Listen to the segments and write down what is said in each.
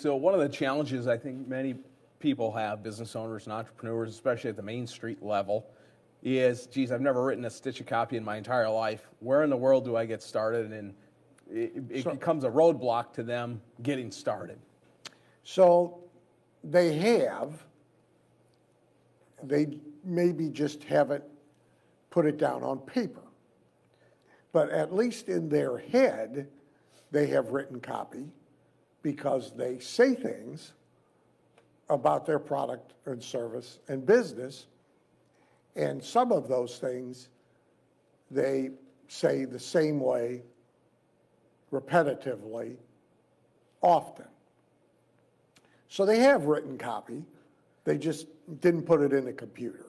So one of the challenges I think many people have, business owners and entrepreneurs, especially at the Main Street level, is, geez, I've never written a stitch of copy in my entire life. Where in the world do I get started? And it becomes a roadblock to them getting started. So they maybe just haven't put it down on paper. But at least in their head, they have written copy because they say things about their product and service and business. And some of those things they say the same way, repetitively, often. So they have written copy, they just didn't put it in a computer.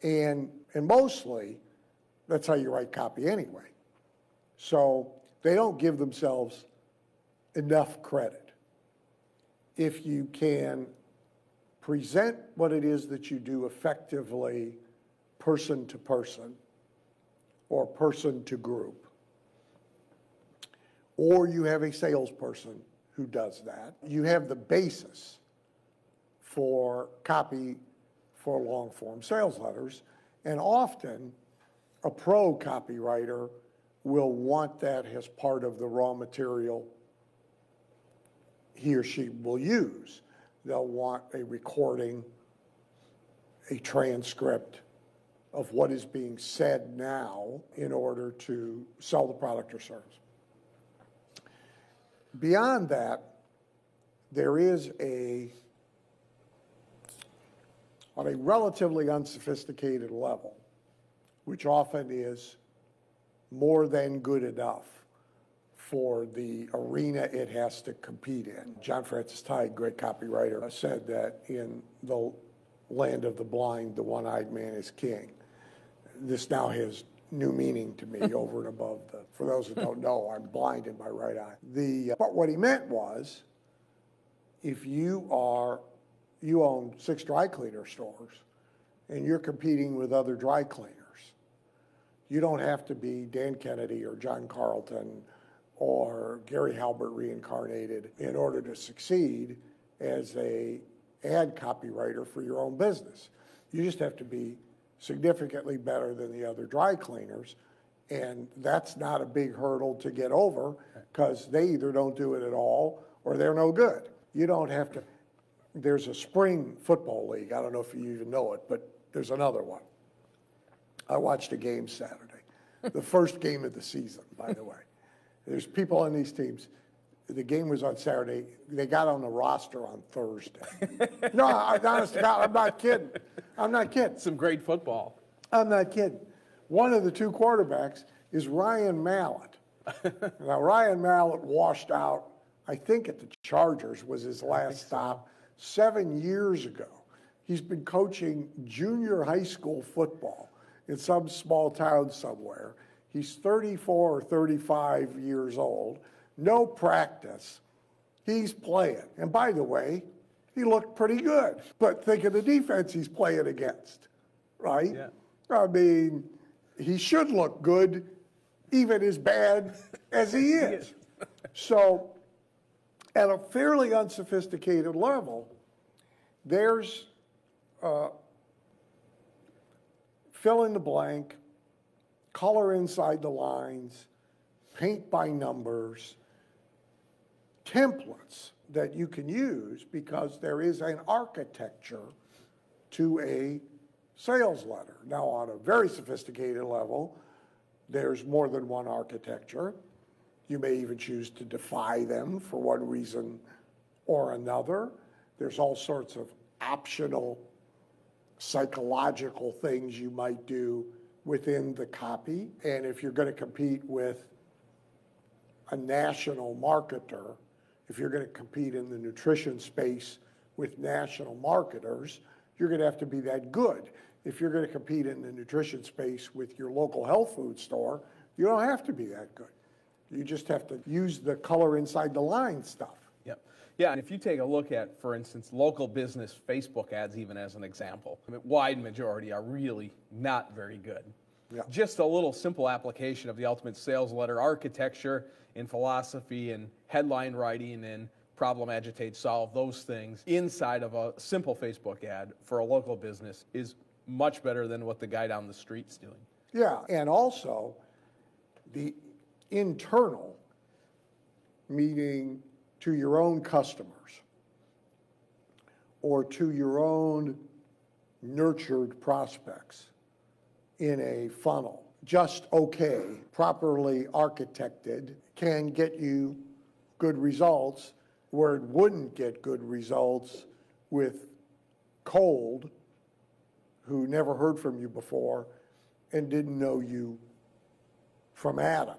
And mostly, that's how you write copy anyway. So they don't give themselves enough credit. If you can present what it is that you do effectively, person to person, or person to group, or you have a salesperson who does that, you have the basis for copy for long-form sales letters. And often, a pro copywriter will want that as part of the raw material he or she will use. They'll want a recording, a transcript of what is being said now in order to sell the product or service. Beyond that, there is on a relatively unsophisticated level, which often is more than good enough for the arena it has to compete in. John Francis Tide, great copywriter, said that in the land of the blind, the one-eyed man is king. This now has new meaning to me over and above for those who don't know, I'm blind in my right eye. But what he meant was, if you own 6 dry cleaner stores and you're competing with other dry cleaners, you don't have to be Dan Kennedy or John Carlton or Gary Halbert reincarnated in order to succeed as a ad copywriter for your own business. You just have to be significantly better than the other dry cleaners, and that's not a big hurdle to get over because they either don't do it at all or they're no good. You don't have to. There's a spring football league. I don't know if you even know it, but there's another one. I watched a game Saturday, the first game of the season, by the way. There's people on these teams. The game was on Saturday. They got on the roster on Thursday. No, honest to God, I'm not kidding. I'm not kidding. Some great football. I'm not kidding. One of the 2 quarterbacks is Ryan Mallett. Now, Ryan Mallett washed out, I think at the Chargers was his last stop, 7 years ago. He's been coaching junior high school football in some small town somewhere. He's 34 or 35 years old, no practice. He's playing. And by the way, he looked pretty good. But think of the defense he's playing against, right? Yeah. I mean, he should look good, even as bad as he is. So, at a fairly unsophisticated level, there's fill in the blank, color inside the lines, paint by numbers, templates that you can use because there is an architecture to a sales letter. Now, on a very sophisticated level, there's more than one architecture. You may even choose to defy them for one reason or another. There's all sorts of optional psychological things you might do within the copy. And if you're going to compete with a national marketer, if you're going to compete in the nutrition space with national marketers, you're going to have to be that good. If you're going to compete in the nutrition space with your local health food store, you don't have to be that good. You just have to use the color inside the line stuff. Yep. Yeah, and if you take a look at, for instance, local business Facebook ads, even as an example, wide majority are really not very good. Yeah. Just a little simple application of the ultimate sales letter architecture and philosophy and headline writing and problem, agitate, solve, those things inside of a simple Facebook ad for a local business is much better than what the guy down the street's doing. Yeah, and also the internal, meaning to your own customers or to your own nurtured prospects in a funnel, just okay, properly architected, can get you good results where it wouldn't get good results with cold, who never heard from you before and didn't know you from Adam.